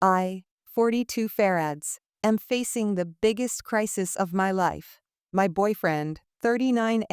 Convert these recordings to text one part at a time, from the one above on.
I, 42 farads, am facing the biggest crisis of my life. My boyfriend, 39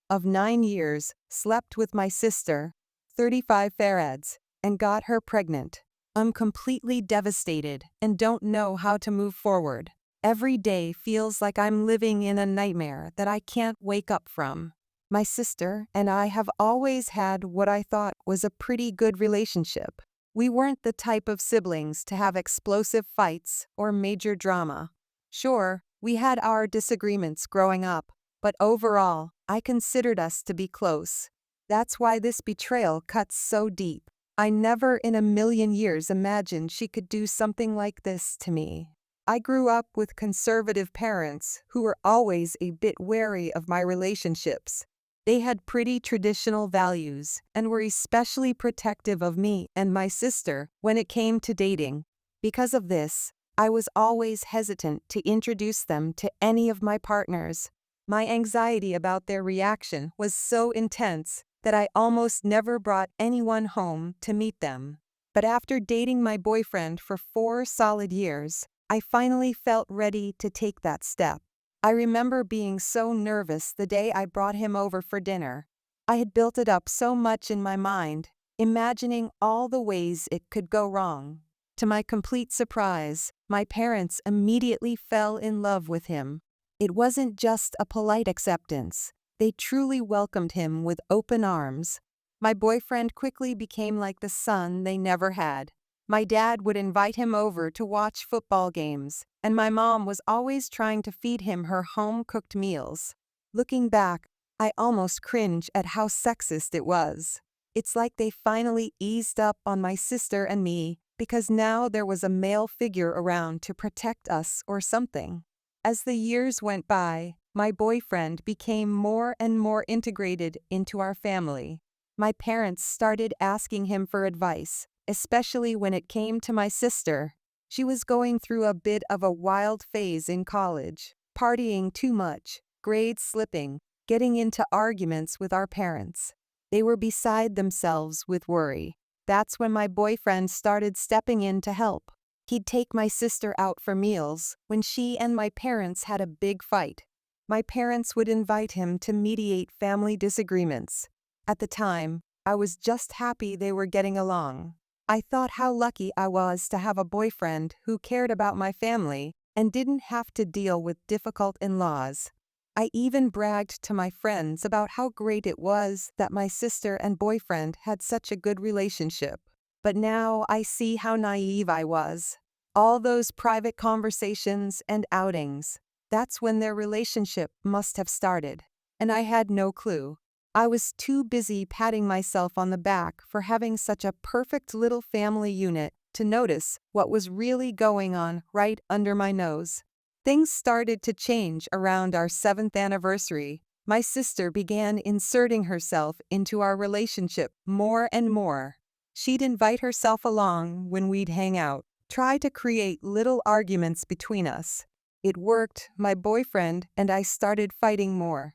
of 9 years, slept with my sister, 35 farads, and got her pregnant. I'm completely devastated and don't know how to move forward. Every day feels like I'm living in a nightmare that I can't wake up from. My sister and I have always had what I thought was a pretty good relationship. We weren't the type of siblings to have explosive fights or major drama. Sure, we had our disagreements growing up, but overall, I considered us to be close. That's why this betrayal cuts so deep. I never in a million years imagined she could do something like this to me. I grew up with conservative parents who were always a bit wary of my relationships. They had pretty traditional values and were especially protective of me and my sister when it came to dating. Because of this, I was always hesitant to introduce them to any of my partners. My anxiety about their reaction was so intense that I almost never brought anyone home to meet them. But after dating my boyfriend for 4 solid years, I finally felt ready to take that step. I remember being so nervous the day I brought him over for dinner. I had built it up so much in my mind, imagining all the ways it could go wrong. To my complete surprise, my parents immediately fell in love with him. It wasn't just a polite acceptance. They truly welcomed him with open arms. My boyfriend quickly became like the son they never had. My dad would invite him over to watch football games, and my mom was always trying to feed him her home-cooked meals. Looking back, I almost cringe at how sexist it was. It's like they finally eased up on my sister and me because now there was a male figure around to protect us or something. As the years went by, my boyfriend became more and more integrated into our family. My parents started asking him for advice, especially when it came to my sister. She was going through a bit of a wild phase in college, partying too much, grades slipping, getting into arguments with our parents. They were beside themselves with worry. That's when my boyfriend started stepping in to help. He'd take my sister out for meals when she and my parents had a big fight. My parents would invite him to mediate family disagreements. At the time, I was just happy they were getting along. I thought how lucky I was to have a boyfriend who cared about my family and didn't have to deal with difficult in-laws. I even bragged to my friends about how great it was that my sister and boyfriend had such a good relationship. But now I see how naive I was. All those private conversations and outings, that's when their relationship must have started. And I had no clue. I was too busy patting myself on the back for having such a perfect little family unit to notice what was really going on right under my nose. Things started to change around our 7th anniversary. My sister began inserting herself into our relationship more and more. She'd invite herself along when we'd hang out, try to create little arguments between us. It worked. My boyfriend and I started fighting more.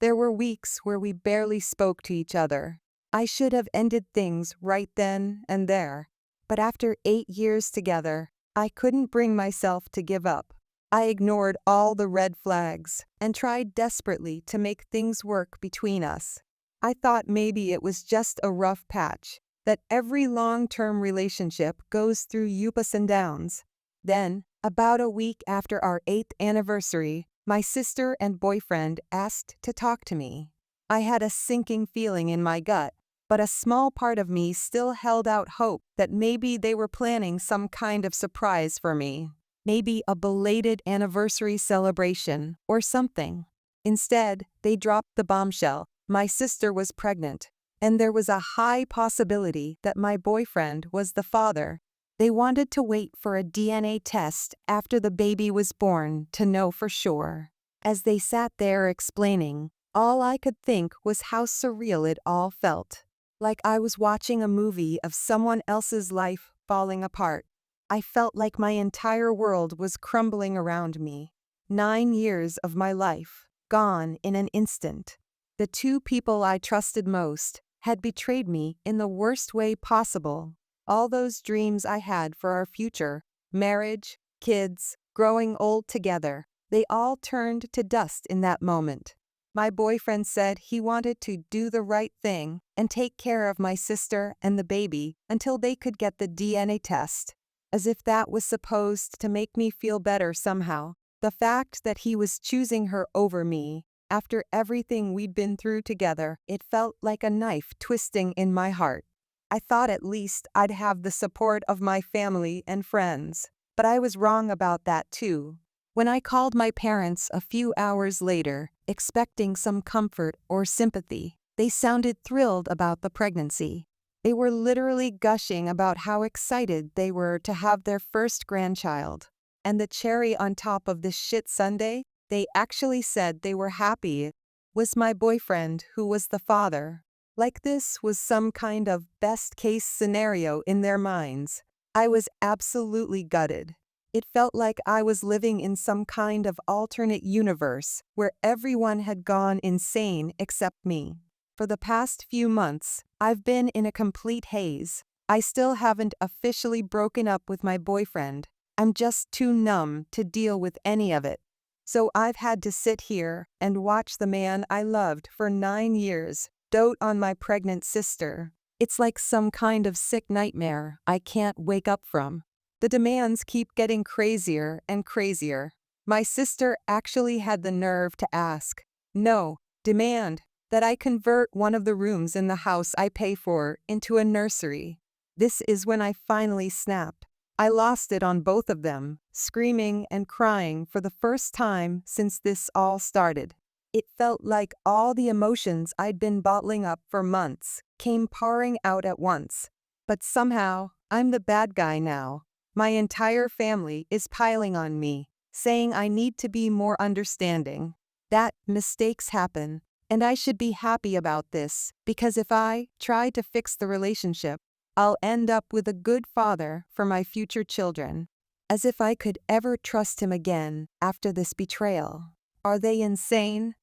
There were weeks where we barely spoke to each other. I should have ended things right then and there. But after 8 years together, I couldn't bring myself to give up. I ignored all the red flags and tried desperately to make things work between us. I thought maybe it was just a rough patch, that every long-term relationship goes through ups and downs. Then, about a week after our 8th anniversary, my sister and boyfriend asked to talk to me. I had a sinking feeling in my gut, but a small part of me still held out hope that maybe they were planning some kind of surprise for me. Maybe a belated anniversary celebration or something. Instead, they dropped the bombshell. My sister was pregnant, and there was a high possibility that my boyfriend was the father. They wanted to wait for a DNA test after the baby was born to know for sure. As they sat there explaining, all I could think was how surreal it all felt. Like I was watching a movie of someone else's life falling apart. I felt like my entire world was crumbling around me. 9 years of my life, gone in an instant. The 2 people I trusted most had betrayed me in the worst way possible. All those dreams I had for our future, marriage, kids, growing old together, they all turned to dust in that moment. My boyfriend said he wanted to do the right thing and take care of my sister and the baby until they could get the DNA test. As if that was supposed to make me feel better somehow. The fact that he was choosing her over me, after everything we'd been through together, it felt like a knife twisting in my heart. I thought at least I'd have the support of my family and friends, but I was wrong about that too. When I called my parents a few hours later, expecting some comfort or sympathy, they sounded thrilled about the pregnancy. They were literally gushing about how excited they were to have their first grandchild. And the cherry on top of this shit sundae, they actually said they were happy, was my boyfriend who was the father. Like this was some kind of best-case scenario in their minds. I was absolutely gutted. It felt like I was living in some kind of alternate universe where everyone had gone insane except me. For the past few months, I've been in a complete haze. I still haven't officially broken up with my boyfriend. I'm just too numb to deal with any of it. So I've had to sit here and watch the man I loved for 9 years dote on my pregnant sister. It's like some kind of sick nightmare I can't wake up from. The demands keep getting crazier and crazier. My sister actually had the nerve to ask, no, demand, that I convert one of the rooms in the house I pay for into a nursery. This is when I finally snapped. I lost it on both of them, screaming and crying for the first time since this all started. It felt like all the emotions I'd been bottling up for months came pouring out at once. But somehow, I'm the bad guy now. My entire family is piling on me, saying I need to be more understanding. That mistakes happen, and I should be happy about this, because if I try to fix the relationship, I'll end up with a good father for my future children. As if I could ever trust him again after this betrayal. Are they insane?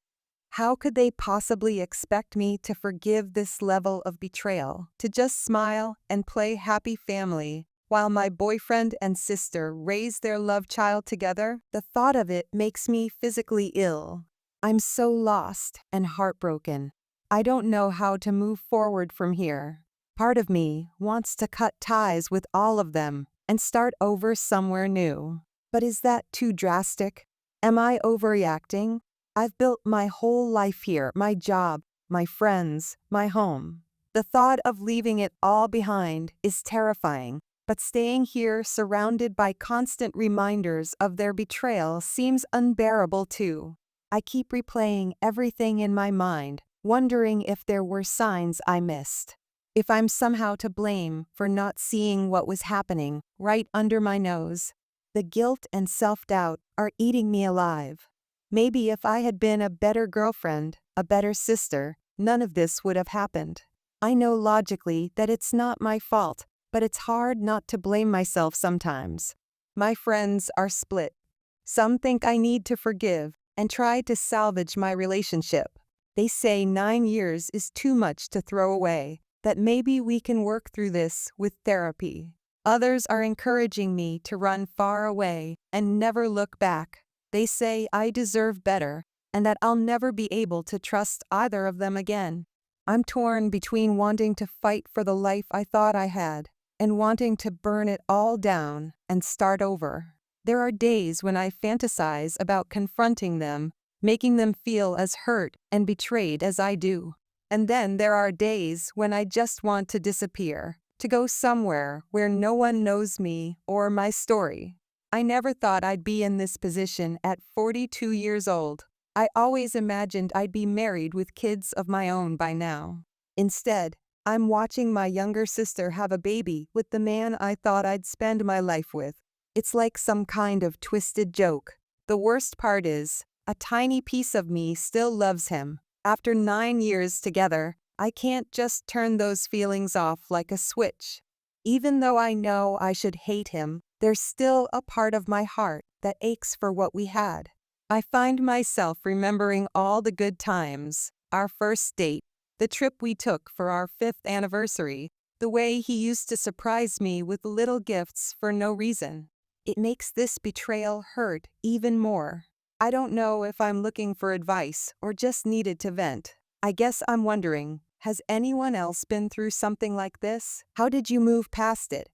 How could they possibly expect me to forgive this level of betrayal, to just smile and play happy family while my boyfriend and sister raise their love child together? The thought of it makes me physically ill. I'm so lost and heartbroken. I don't know how to move forward from here. Part of me wants to cut ties with all of them and start over somewhere new. But is that too drastic? Am I overreacting? I've built my whole life here, my job, my friends, my home. The thought of leaving it all behind is terrifying, but staying here surrounded by constant reminders of their betrayal seems unbearable too. I keep replaying everything in my mind, wondering if there were signs I missed. If I'm somehow to blame for not seeing what was happening right under my nose. The guilt and self-doubt are eating me alive. Maybe if I had been a better girlfriend, a better sister, none of this would have happened. I know logically that it's not my fault, but it's hard not to blame myself sometimes. My friends are split. Some think I need to forgive and try to salvage my relationship. They say 9 years is too much to throw away, that maybe we can work through this with therapy. Others are encouraging me to run far away and never look back. They say I deserve better and that I'll never be able to trust either of them again. I'm torn between wanting to fight for the life I thought I had and wanting to burn it all down and start over. There are days when I fantasize about confronting them, making them feel as hurt and betrayed as I do. And then there are days when I just want to disappear, to go somewhere where no one knows me or my story. I never thought I'd be in this position at 42 years old. I always imagined I'd be married with kids of my own by now. Instead, I'm watching my younger sister have a baby with the man I thought I'd spend my life with. It's like some kind of twisted joke. The worst part is, a tiny piece of me still loves him. After 9 years together, I can't just turn those feelings off like a switch. Even though I know I should hate him, there's still a part of my heart that aches for what we had. I find myself remembering all the good times, our first date, the trip we took for our 5th anniversary, The way he used to surprise me with little gifts for no reason. It makes this betrayal hurt even more. I don't know if I'm looking for advice or just needed to vent. I guess I'm wondering, has anyone else been through something like this? How did you move past it?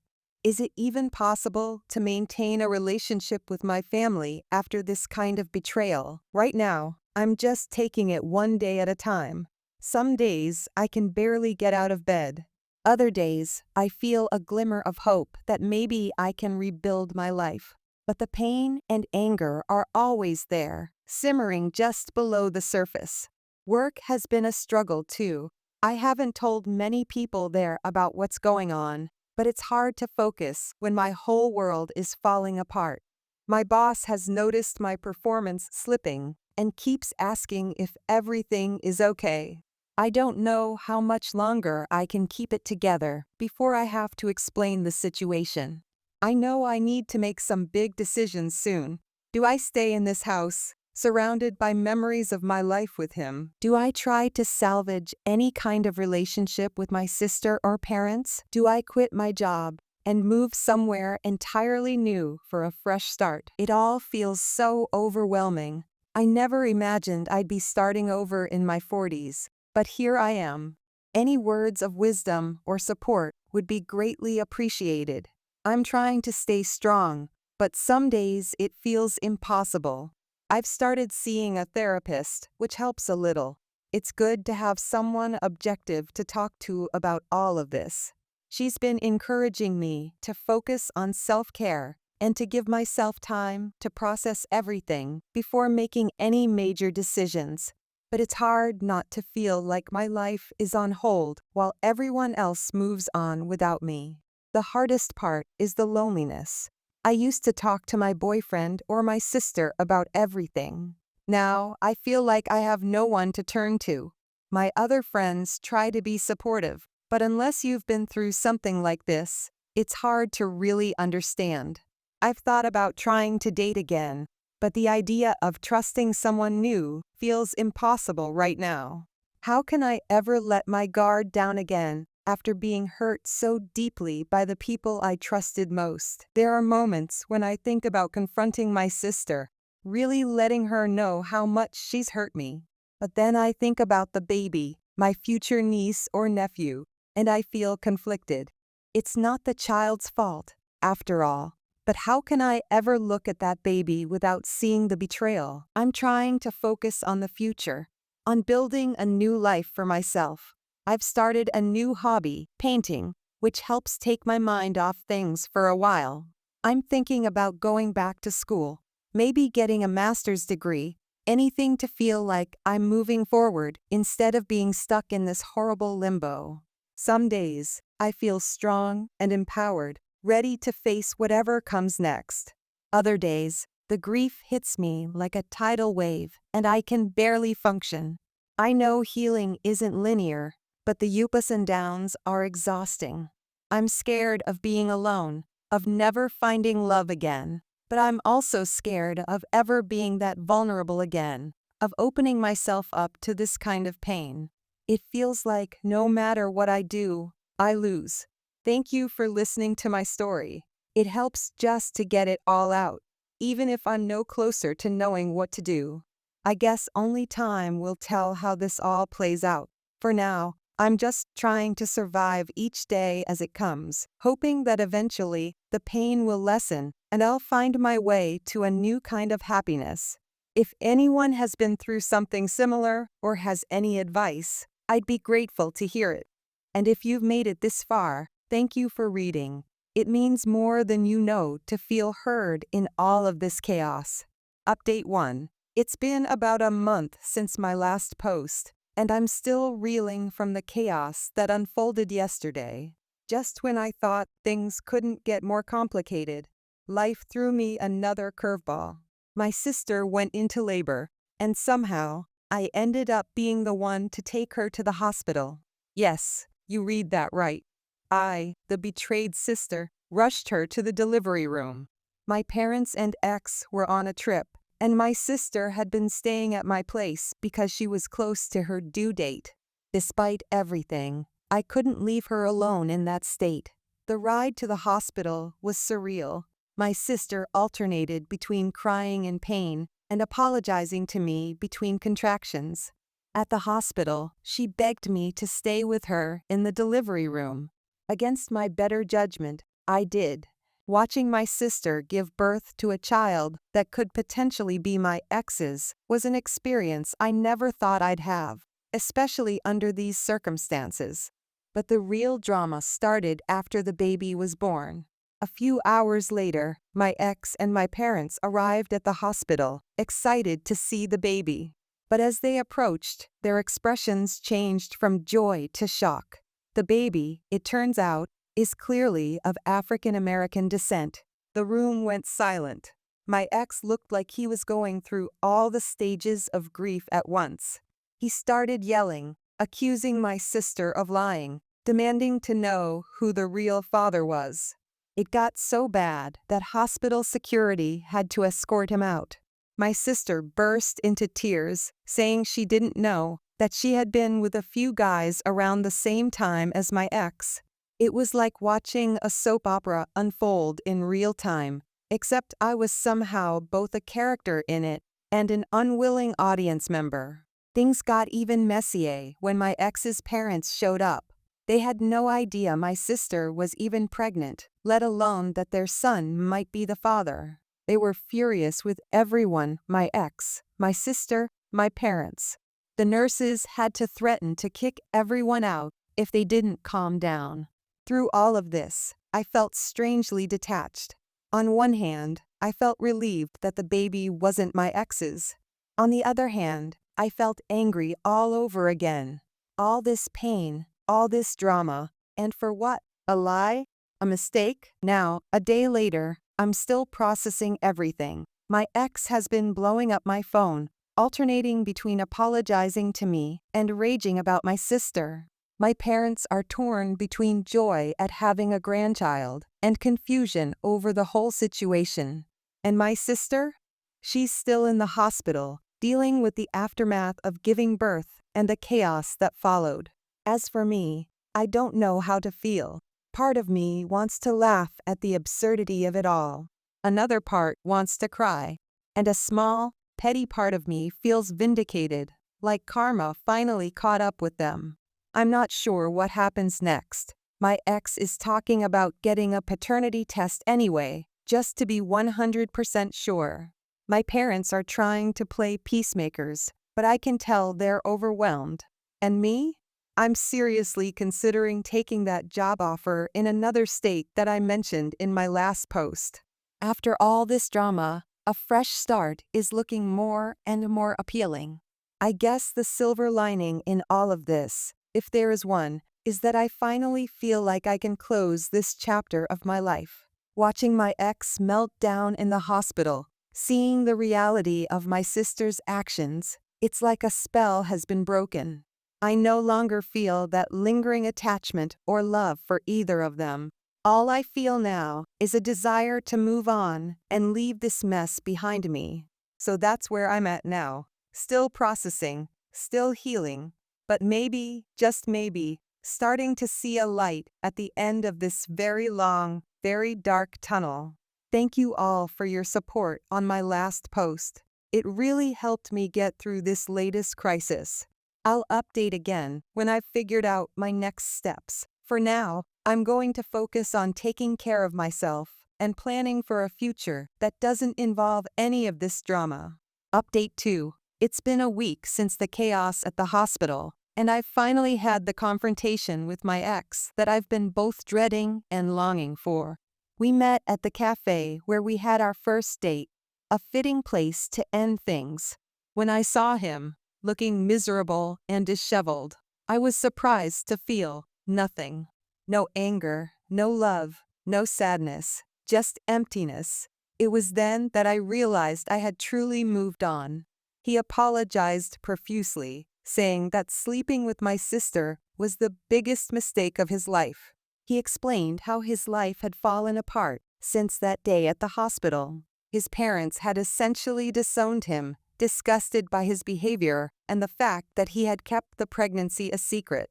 Is it even possible to maintain a relationship with my family after this kind of betrayal? Right now, I'm just taking it one day at a time. Some days I can barely get out of bed. Other days, I feel a glimmer of hope that maybe I can rebuild my life. But the pain and anger are always there, simmering just below the surface. Work has been a struggle too. I haven't told many people there about what's going on, but it's hard to focus when my whole world is falling apart. My boss has noticed my performance slipping and keeps asking if everything is okay. I don't know how much longer I can keep it together before I have to explain the situation. I know I need to make some big decisions soon. Do I stay in this house, surrounded by memories of my life with him? Do I try to salvage any kind of relationship with my sister or parents? Do I quit my job and move somewhere entirely new for a fresh start? It all feels so overwhelming. I never imagined I'd be starting over in my 40s, but here I am. Any words of wisdom or support would be greatly appreciated. I'm trying to stay strong, but some days it feels impossible. I've started seeing a therapist, which helps a little. It's good to have someone objective to talk to about all of this. She's been encouraging me to focus on self-care and to give myself time to process everything before making any major decisions. But it's hard not to feel like my life is on hold while everyone else moves on without me. The hardest part is the loneliness. I used to talk to my boyfriend or my sister about everything. Now, I feel like I have no one to turn to. My other friends try to be supportive, but unless you've been through something like this, it's hard to really understand. I've thought about trying to date again, but the idea of trusting someone new feels impossible right now. How can I ever let my guard down again after being hurt so deeply by the people I trusted most? There are moments when I think about confronting my sister, really letting her know how much she's hurt me. But then I think about the baby, my future niece or nephew, and I feel conflicted. It's not the child's fault, after all. But how can I ever look at that baby without seeing the betrayal? I'm trying to focus on the future, on building a new life for myself. I've started a new hobby, painting, which helps take my mind off things for a while. I'm thinking about going back to school, maybe getting a master's degree, anything to feel like I'm moving forward instead of being stuck in this horrible limbo. Some days, I feel strong and empowered, ready to face whatever comes next. Other days, the grief hits me like a tidal wave, and I can barely function. I know healing isn't linear, but the ups and downs are exhausting. I'm scared of being alone, of never finding love again, but I'm also scared of ever being that vulnerable again, of opening myself up to this kind of pain. It feels like no matter what I do, I lose. Thank you for listening to my story. It helps just to get it all out, even if I'm no closer to knowing what to do. I guess only time will tell how this all plays out. For now, I'm just trying to survive each day as it comes, hoping that eventually the pain will lessen and I'll find my way to a new kind of happiness. If anyone has been through something similar or has any advice, I'd be grateful to hear it. And if you've made it this far, thank you for reading. It means more than you know to feel heard in all of this chaos. Update 1. It's been about a month since my last post, and I'm still reeling from the chaos that unfolded yesterday. Just when I thought things couldn't get more complicated, life threw me another curveball. My sister went into labor, and somehow, I ended up being the one to take her to the hospital. Yes, you read that right. I, the betrayed sister, rushed her to the delivery room. My parents and ex were on a trip, and my sister had been staying at my place because she was close to her due date. Despite everything, I couldn't leave her alone in that state. The ride to the hospital was surreal. My sister alternated between crying in pain and apologizing to me between contractions. At the hospital, she begged me to stay with her in the delivery room. Against my better judgment, I did. Watching my sister give birth to a child that could potentially be my ex's was an experience I never thought I'd have, especially under these circumstances. But the real drama started after the baby was born. A few hours later, my ex and my parents arrived at the hospital, excited to see the baby. But as they approached, their expressions changed from joy to shock. The baby, it turns out, is clearly of African American descent. The room went silent. My ex looked like he was going through all the stages of grief at once. He started yelling, accusing my sister of lying, demanding to know who the real father was. It got so bad that hospital security had to escort him out. My sister burst into tears, saying she didn't know that she had been with a few guys around the same time as my ex. It was like watching a soap opera unfold in real time, except I was somehow both a character in it and an unwilling audience member. Things got even messier when my ex's parents showed up. They had no idea my sister was even pregnant, let alone that their son might be the father. They were furious with everyone, my ex, my sister, my parents. The nurses had to threaten to kick everyone out if they didn't calm down. Through all of this, I felt strangely detached. On one hand, I felt relieved that the baby wasn't my ex's. On the other hand, I felt angry all over again. All this pain, all this drama, and for what? A lie? A mistake? Now, a day later, I'm still processing everything. My ex has been blowing up my phone, alternating between apologizing to me and raging about my sister. My parents are torn between joy at having a grandchild and confusion over the whole situation. And my sister? She's still in the hospital, dealing with the aftermath of giving birth and the chaos that followed. As for me, I don't know how to feel. Part of me wants to laugh at the absurdity of it all. Another part wants to cry. And a small, petty part of me feels vindicated, like karma finally caught up with them. I'm not sure what happens next. My ex is talking about getting a paternity test anyway, just to be 100% sure. My parents are trying to play peacemakers, but I can tell they're overwhelmed. And me? I'm seriously considering taking that job offer in another state that I mentioned in my last post. After all this drama, a fresh start is looking more and more appealing. I guess the silver lining in all of this, if there is one, is that I finally feel like I can close this chapter of my life. Watching my ex melt down in the hospital, seeing the reality of my sister's actions, it's like a spell has been broken. I no longer feel that lingering attachment or love for either of them. All I feel now is a desire to move on and leave this mess behind me. So that's where I'm at now. Still processing, still healing, but maybe, just maybe, starting to see a light at the end of this very long, very dark tunnel. Thank you all for your support on my last post. It really helped me get through this latest crisis. I'll update again when I've figured out my next steps. For now, I'm going to focus on taking care of myself and planning for a future that doesn't involve any of this drama. Update 2. It's been a week since the chaos at the hospital, and I've finally had the confrontation with my ex that I've been both dreading and longing for. We met at the cafe where we had our first date, a fitting place to end things. When I saw him, looking miserable and disheveled, I was surprised to feel nothing. No anger, no love, no sadness, just emptiness. It was then that I realized I had truly moved on. He apologized profusely, saying that sleeping with my sister was the biggest mistake of his life. He explained how his life had fallen apart since that day at the hospital. His parents had essentially disowned him, disgusted by his behavior and the fact that he had kept the pregnancy a secret.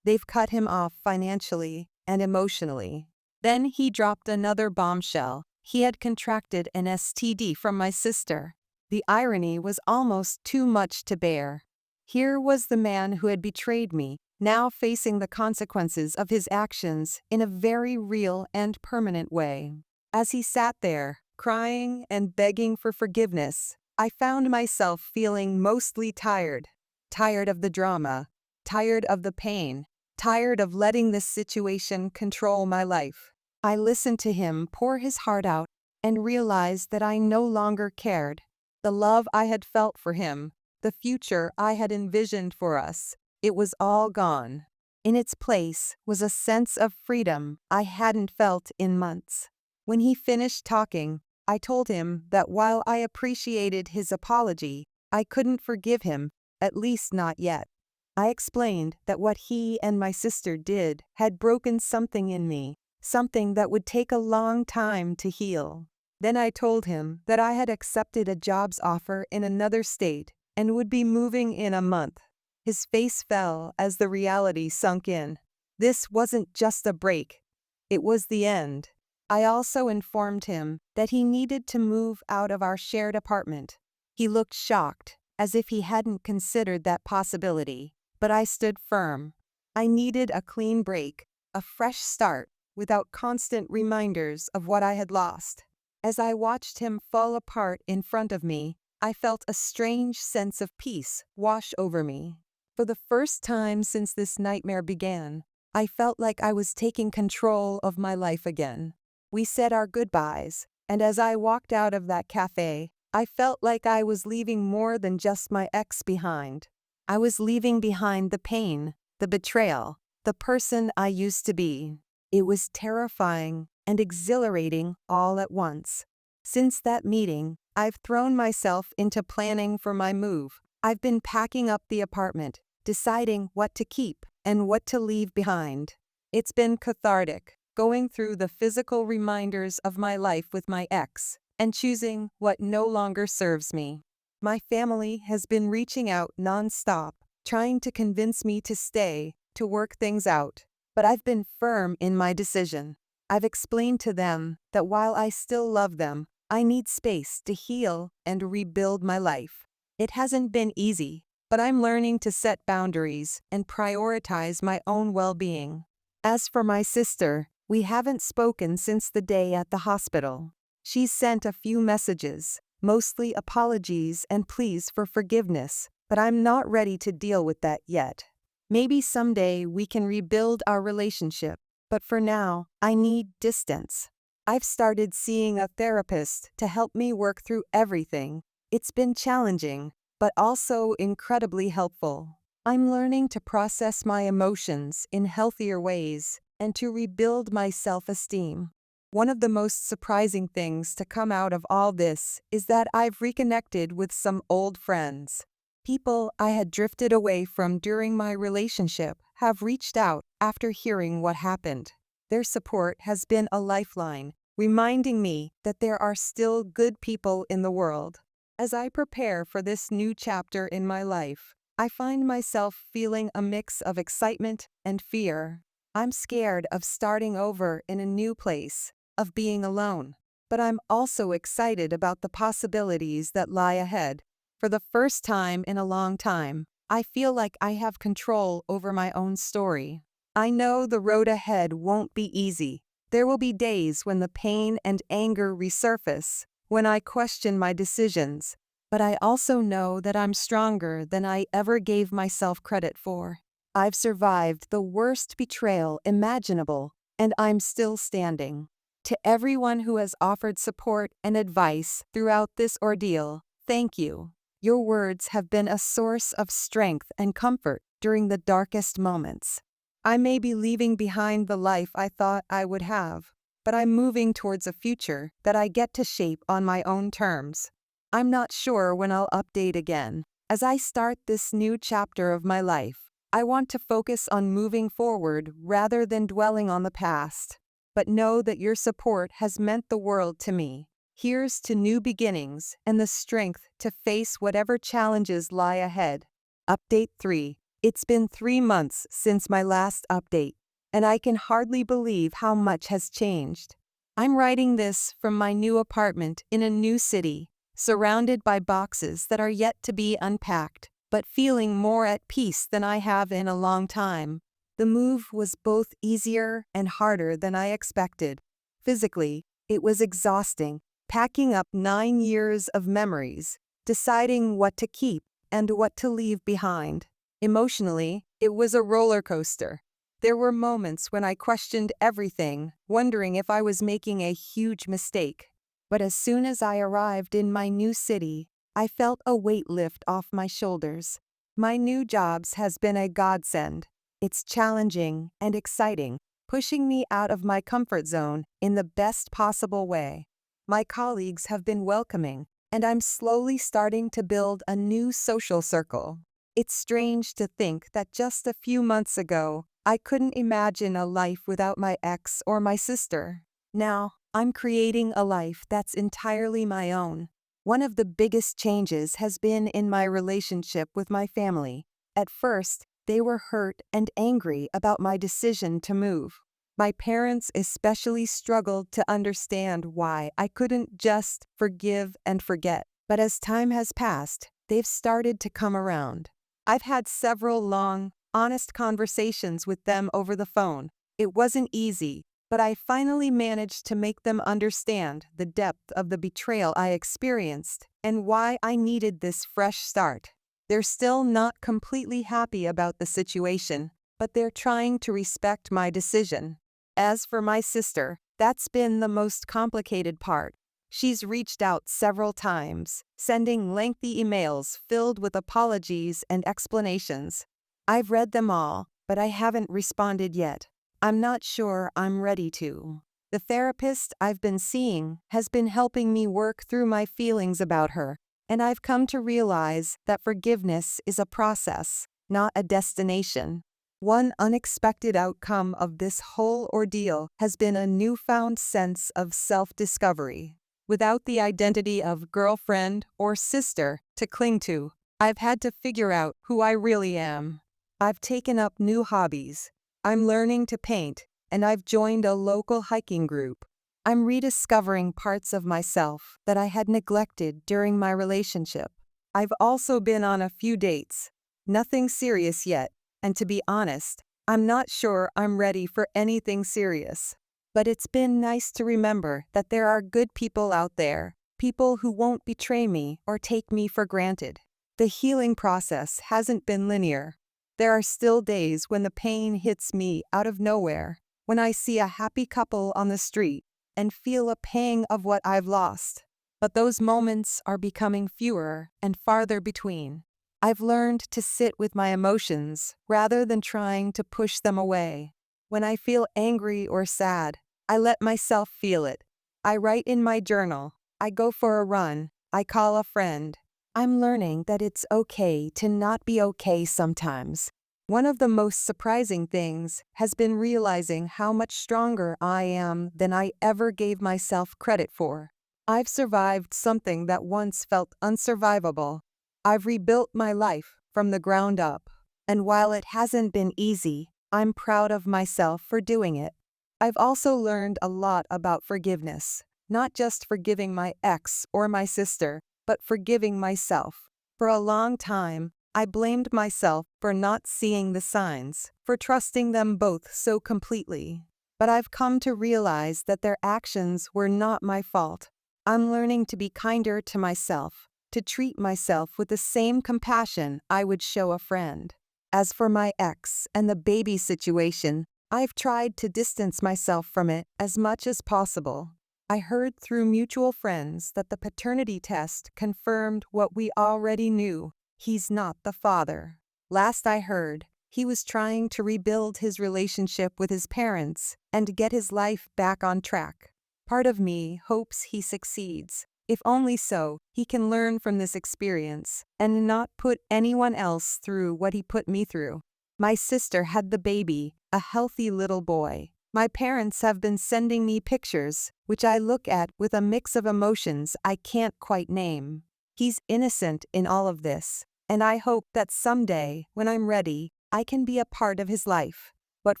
They've cut him off financially and emotionally. Then he dropped another bombshell. He had contracted an STD from my sister. The irony was almost too much to bear. Here was the man who had betrayed me, now facing the consequences of his actions in a very real and permanent way. As he sat there, crying and begging for forgiveness, I found myself feeling mostly tired. Tired of the drama, tired of the pain, tired of letting this situation control my life. I listened to him pour his heart out and realized that I no longer cared. The love I had felt for him, the future I had envisioned for us, it was all gone. In its place was a sense of freedom I hadn't felt in months. When he finished talking, I told him that while I appreciated his apology, I couldn't forgive him, at least not yet. I explained that what he and my sister did had broken something in me, something that would take a long time to heal. Then I told him that I had accepted a jobs offer in another state and would be moving in a month. His face fell as the reality sunk in. This wasn't just a break. It was the end. I also informed him that he needed to move out of our shared apartment. He looked shocked, as if he hadn't considered that possibility, but I stood firm. I needed a clean break, a fresh start, without constant reminders of what I had lost. As I watched him fall apart in front of me, I felt a strange sense of peace wash over me. For the first time since this nightmare began, I felt like I was taking control of my life again. We said our goodbyes, and as I walked out of that cafe, I felt like I was leaving more than just my ex behind. I was leaving behind the pain, the betrayal, the person I used to be. It was terrifying and exhilarating all at once. Since that meeting, I've thrown myself into planning for my move. I've been packing up the apartment, deciding what to keep and what to leave behind. It's been cathartic, going through the physical reminders of my life with my ex and choosing what no longer serves me. My family has been reaching out non-stop, trying to convince me to stay, to work things out. But I've been firm in my decision. I've explained to them that while I still love them, I need space to heal and rebuild my life. It hasn't been easy, but I'm learning to set boundaries and prioritize my own well-being. As for my sister, we haven't spoken since the day at the hospital. She's sent a few messages, mostly apologies and pleas for forgiveness, but I'm not ready to deal with that yet. Maybe someday we can rebuild our relationship, but for now, I need distance. I've started seeing a therapist to help me work through everything. It's been challenging, but also incredibly helpful. I'm learning to process my emotions in healthier ways and to rebuild my self-esteem. One of the most surprising things to come out of all this is that I've reconnected with some old friends. People I had drifted away from during my relationship have reached out after hearing what happened. Their support has been a lifeline, reminding me that there are still good people in the world. As I prepare for this new chapter in my life, I find myself feeling a mix of excitement and fear. I'm scared of starting over in a new place, of being alone, but I'm also excited about the possibilities that lie ahead. For the first time in a long time, I feel like I have control over my own story. I know the road ahead won't be easy. There will be days when the pain and anger resurface, when I question my decisions, but I also know that I'm stronger than I ever gave myself credit for. I've survived the worst betrayal imaginable, and I'm still standing. To everyone who has offered support and advice throughout this ordeal, thank you. Your words have been a source of strength and comfort during the darkest moments. I may be leaving behind the life I thought I would have, but I'm moving towards a future that I get to shape on my own terms. I'm not sure when I'll update again. As I start this new chapter of my life, I want to focus on moving forward rather than dwelling on the past. But know that your support has meant the world to me. Here's to new beginnings and the strength to face whatever challenges lie ahead. Update 3. It's been 3 months since my last update, and I can hardly believe how much has changed. I'm writing this from my new apartment in a new city, surrounded by boxes that are yet to be unpacked, but feeling more at peace than I have in a long time. The move was both easier and harder than I expected. Physically, it was exhausting, packing up 9 years of memories, deciding what to keep and what to leave behind. Emotionally, it was a roller coaster. There were moments when I questioned everything, wondering if I was making a huge mistake. But as soon as I arrived in my new city, I felt a weight lift off my shoulders. My new job has been a godsend. It's challenging and exciting, pushing me out of my comfort zone in the best possible way. My colleagues have been welcoming, and I'm slowly starting to build a new social circle. It's strange to think that just a few months ago, I couldn't imagine a life without my ex or my sister. Now, I'm creating a life that's entirely my own. One of the biggest changes has been in my relationship with my family. At first, they were hurt and angry about my decision to move. My parents especially struggled to understand why I couldn't just forgive and forget. But as time has passed, they've started to come around. I've had several long, honest conversations with them over the phone. It wasn't easy, but I finally managed to make them understand the depth of the betrayal I experienced and why I needed this fresh start. They're still not completely happy about the situation, but they're trying to respect my decision. As for my sister, that's been the most complicated part. She's reached out several times, sending lengthy emails filled with apologies and explanations. I've read them all, but I haven't responded yet. I'm not sure I'm ready to. The therapist I've been seeing has been helping me work through my feelings about her, and I've come to realize that forgiveness is a process, not a destination. One unexpected outcome of this whole ordeal has been a newfound sense of self-discovery. Without the identity of girlfriend or sister to cling to, I've had to figure out who I really am. I've taken up new hobbies. I'm learning to paint, and I've joined a local hiking group. I'm rediscovering parts of myself that I had neglected during my relationship. I've also been on a few dates. Nothing serious yet, and to be honest, I'm not sure I'm ready for anything serious. But it's been nice to remember that there are good people out there, people who won't betray me or take me for granted. The healing process hasn't been linear. There are still days when the pain hits me out of nowhere, when I see a happy couple on the street and feel a pang of what I've lost. But those moments are becoming fewer and farther between. I've learned to sit with my emotions rather than trying to push them away. When I feel angry or sad, I let myself feel it. I write in my journal. I go for a run. I call a friend. I'm learning that it's okay to not be okay sometimes. One of the most surprising things has been realizing how much stronger I am than I ever gave myself credit for. I've survived something that once felt unsurvivable. I've rebuilt my life from the ground up. And while it hasn't been easy, I'm proud of myself for doing it. I've also learned a lot about forgiveness, not just forgiving my ex or my sister, but forgiving myself. For a long time, I blamed myself for not seeing the signs, for trusting them both so completely. But I've come to realize that their actions were not my fault. I'm learning to be kinder to myself, to treat myself with the same compassion I would show a friend. As for my ex and the baby situation, I've tried to distance myself from it as much as possible. I heard through mutual friends that the paternity test confirmed what we already knew. He's not the father. Last I heard, he was trying to rebuild his relationship with his parents and get his life back on track. Part of me hopes he succeeds. If only so, he can learn from this experience and not put anyone else through what he put me through. My sister had the baby, a healthy little boy. My parents have been sending me pictures, which I look at with a mix of emotions I can't quite name. He's innocent in all of this, and I hope that someday, when I'm ready, I can be a part of his life. But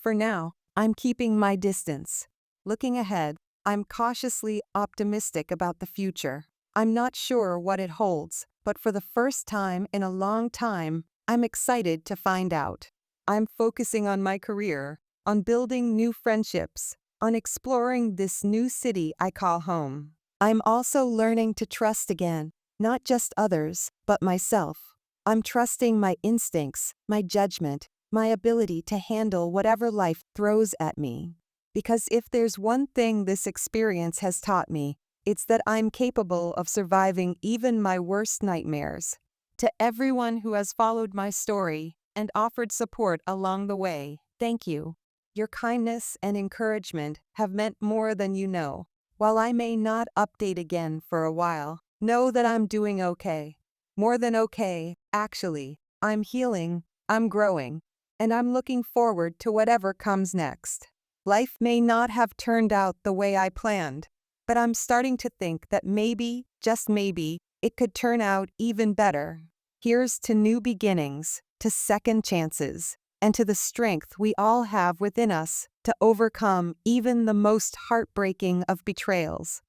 for now, I'm keeping my distance. Looking ahead, I'm cautiously optimistic about the future. I'm not sure what it holds, but for the first time in a long time, I'm excited to find out. I'm focusing on my career, on building new friendships, on exploring this new city I call home. I'm also learning to trust again, not just others, but myself. I'm trusting my instincts, my judgment, my ability to handle whatever life throws at me. Because if there's one thing this experience has taught me, it's that I'm capable of surviving even my worst nightmares. To everyone who has followed my story and offered support along the way, thank you. Your kindness and encouragement have meant more than you know. While I may not update again for a while, know that I'm doing okay. More than okay, actually. I'm healing, I'm growing, and I'm looking forward to whatever comes next. Life may not have turned out the way I planned, but I'm starting to think that maybe, just maybe, it could turn out even better. Here's to new beginnings, to second chances, and to the strength we all have within us to overcome even the most heartbreaking of betrayals.